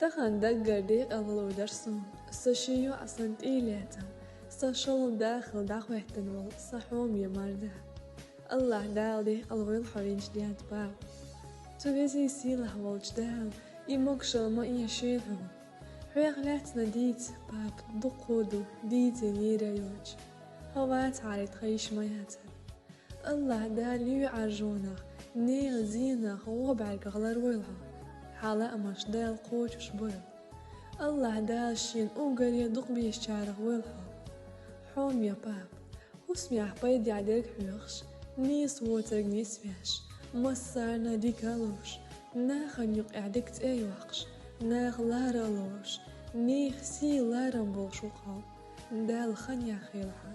تخن دقر ديق أغلو درسون سشيو أصنت إيليتا سشل داخل داخل احتنول صحوم يمارده الله دال دي الويل حرينش ديات باب تغيزي سيله والجدال يمكشل ما يشيلهم حيغ لاتنا ديت باب دقودو ديت يريوج هوات عاري تخيش ما ياتر الله دال يعرجونخ نيل زينخ وبعك غلر ويلها حالا أمش دال قوش وشبويل الله دال شين أوغر يدق بيشارخ ويلها حوم يا باب وسميح بيدي عديك حيوخش نيس ووترق نيس فيش مصارنا ديكالوش ناخ نيق اعدكت اي وقش ناخ لارا لوش نيخ سي لارا بوشوقها دال خنيا خيلها